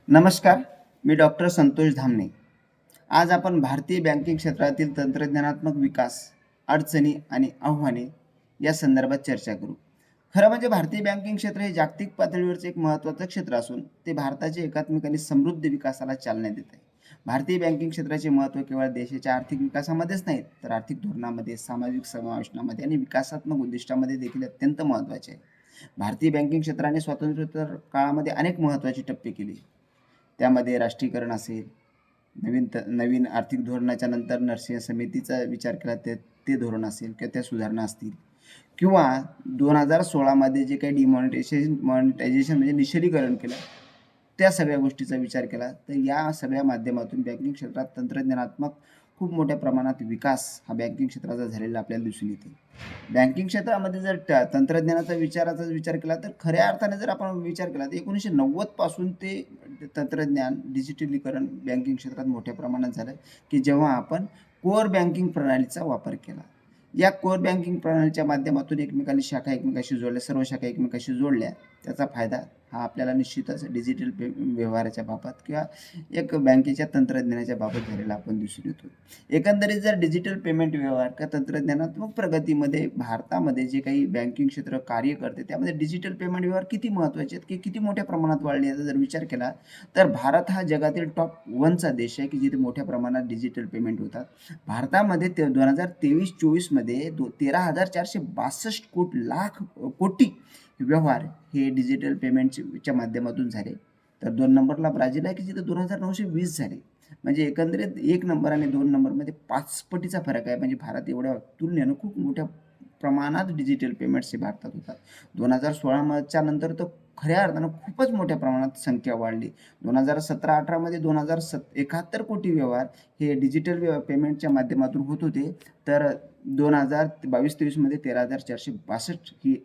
नमस्कार, मी डॉक्टर संतोष धामणे. आज आपण भारतीय बँकिंग क्षेत्रातील तंत्रज्ञानात्मक विकास, अडचणी आणि आव्हाने या संदर्भात चर्चा करू. खरं म्हणजे भारतीय बँकिंग क्षेत्र हे जागतिक पातळीवरचे एक महत्त्वाचं क्षेत्र असून ते भारताच्या एकात्मिक आणि समृद्ध विकासाला चालना देत आहे. भारतीय बँकिंग क्षेत्राचे महत्त्व केवळ देशाच्या आर्थिक विकासामध्येच नाही, तर आर्थिक धोरणामध्ये, सामाजिक समावेशनामध्ये आणि विकासात्मक उद्दिष्टामध्ये देखील अत्यंत महत्त्वाचे आहे. भारतीय बँकिंग क्षेत्राने स्वातंत्र्योत्तर काळामध्ये अनेक महत्त्वाचे टप्पे केले. त्यामध्ये राष्ट्रीयकरण असेल, नवीन आर्थिक धोरणाच्या नंतर नरसिंह समितीचा विचार केला ते धोरण असेल किंवा त्या सुधारणा असतील किंवा 2016 मध्ये जे काही मॉनिटायझेशन म्हणजे निश्चलीकरण केलं, त्या सगळ्या गोष्टीचा विचार केला तर या सगळ्या माध्यमातून बँकिंग क्षेत्रात तंत्रज्ञानात्मक खूप मोठ्या प्रमाणात विकास हा बँकिंग क्षेत्राचा झालेला आपल्याला दिसून येते. बँकिंग क्षेत्रामध्ये जर तंत्रज्ञानाचा विचार केला तर खऱ्या अर्थाने जर आपण विचार केला तर 1990 पासून ते तंत्रज्ञान डिजिटलीकरण बँकिंग क्षेत्रात मोठ्या प्रमाणात झालं, की जेव्हा आपण कोअर बँकिंग प्रणालीचा वापर केला. या कोअर बँकिंग प्रणालीच्या माध्यमातून शाखा एकमेकाशी जोडल्या, सर्व शाखा एकमेकाशी जोडल्या. त्याचा फायदा हा आपल्याला निश्चितच डिजिटल व्यवहाराच्या बाबत किंवा एक बँकेच्या तंत्रज्ञानाच्या बाबत झालेला आपण दिसून येतो. एकंदरीत जर डिजिटल पेमेंट व्यवहार किंवा तंत्रज्ञानात्मक प्रगतीमध्ये भारतामध्ये जे काही बँकिंग क्षेत्र कार्य करते त्यामध्ये डिजिटल पेमेंट व्यवहार किती महत्त्वाचे आहेत, की किती मोठ्या प्रमाणात वाढले याचा जर विचार केला तर भारत हा जगातील टॉप 1चा देश आहे, की जिथे मोठ्या प्रमाणात डिजिटल पेमेंट होतात. भारतामध्ये 2023-24 मध्ये 13,462 कोटी व्यवहार हे डिजिटल पेमेंटच्या माध्यमातून झाले. तर 2 नंबरला ब्राझील आहे, की जिथे 2,920 झाले. म्हणजे एकंदरीत 1 नंबर आणि 2 नंबरमध्ये 5 पटीचा फरक आहे. म्हणजे भारत एवढ्या तुलनेनं खूप मोठ्या प्रमाणात डिजिटल पेमेंट्स हे भारतात होतात. 2016च्या नंतर तर खऱ्या अर्थानं खूपच मोठ्या प्रमाणात संख्या वाढली. 2017-18 मध्ये 71 कोटी व्यवहार हे डिजिटल पेमेंटच्या माध्यमातून होत होते. तर 2022-23 मध्ये 13,462 ही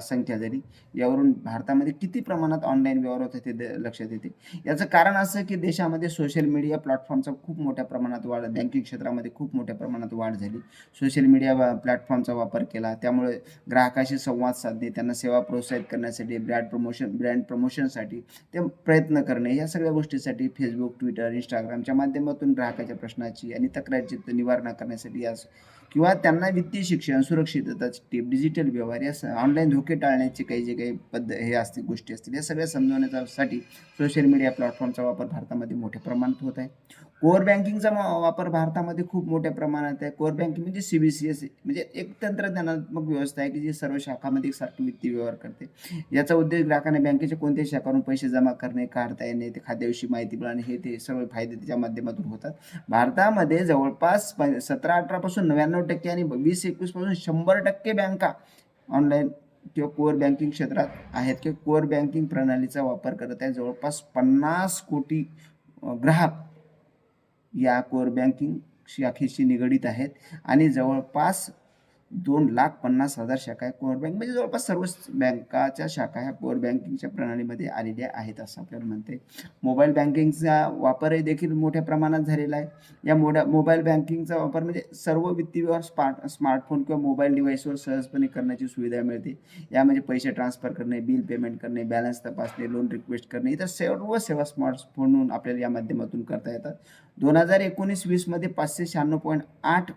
संख्या झाली. यावरून भारतामध्ये किती प्रमाणात ऑनलाईन व्यवहार होत ते लक्षात येते. याचं कारण असं की देशामध्ये सोशल मीडिया प्लॅटफॉर्मचा खूप मोठ्या प्रमाणात बँकिंग क्षेत्रामध्ये खूप मोठ्या प्रमाणात वाढ झाली. सोशल मीडिया प्लॅटफॉर्मचा वापर केला. त्यामुळे ग्राहकाशी संवाद साधणे, त्यांना सेवा प्रोत्साहित करण्यासाठी, ब्रँड प्रमोशनसाठी ते प्रयत्न करणे, या सगळ्या गोष्टीसाठी फेसबुक, ट्विटर, इंस्टाग्रामच्या माध्यमातून ग्राहकाच्या प्रश्नाची आणि तक्रारीची निवारणा करण्यासाठी किंवा त्यांना वित्तीय शिक्षण, सुरक्षितताची टिप, डिजिटल व्यवहार या ऑनलाईन धोके टाळण्याचे जे काही हे असतील गोष्टी असतील या सगळ्या समजवण्यासाठी सोशल मीडिया प्लॅटफॉर्मचा वापर भारतामध्ये मोठ्या प्रमाणात होत आहे. कोअर बँकिंगचा वापर भारतामध्ये खूप मोठ्या प्रमाणात आहे. कोअर बँकिंग म्हणजे CBCS म्हणजे एक तंत्रज्ञानात्मक व्यवस्था आहे, की जी सर्व शाखांमध्ये एकसारखे वित्तीय व्यवहार करते. याचा उद्देश ग्राहकांना बँकेच्या कोणत्याही शाखावरून पैसे जमा करणे, काढता येणे, ते खात्याविषयी माहिती मिळणे, हे ते सर्व फायदे त्याच्या माध्यमातून होतात. भारतामध्ये जवळपास 17-18 पासून 99% आणि 20-21 पासून 100% बँका ऑनलाईन किंवा कोअर बँकिंग क्षेत्रात आहेत किंवा कोअर बँकिंग प्रणालीचा वापर करत आहेत. जवळपास 50 कोटी ग्राहक या कोअर बँकिंग शाखेशी निगडीत आहेत आणि जवळपास 2,50,000 शाखा आहे. कोअर बँक म्हणजे जवळपास सर्वच बँकाच्या शाखा ह्या कोअर बँकिंगच्या प्रणालीमध्ये आलेल्या आहेत असं आपल्याला म्हणते. मोबाईल बँकिंगचा वापरही देखील मोठ्या प्रमाणात झालेला आहे. या मोबाईल बँकिंगचा वापर म्हणजे सर्व वित्तीय व्यवहार स्मार्टफोन किंवा मोबाईल डिव्हाइसवर सहजपणे करण्याची सुविधा मिळते. यामध्ये पैसे ट्रान्सफर करणे, बिल पेमेंट करणे, बॅलन्स तपासणे, लोन रिक्वेस्ट करणे, इतर सर्व सेवा स्मार्टफोनवरून आपल्याला या माध्यमातून करता येतात. 2019-20 मध्ये 596.8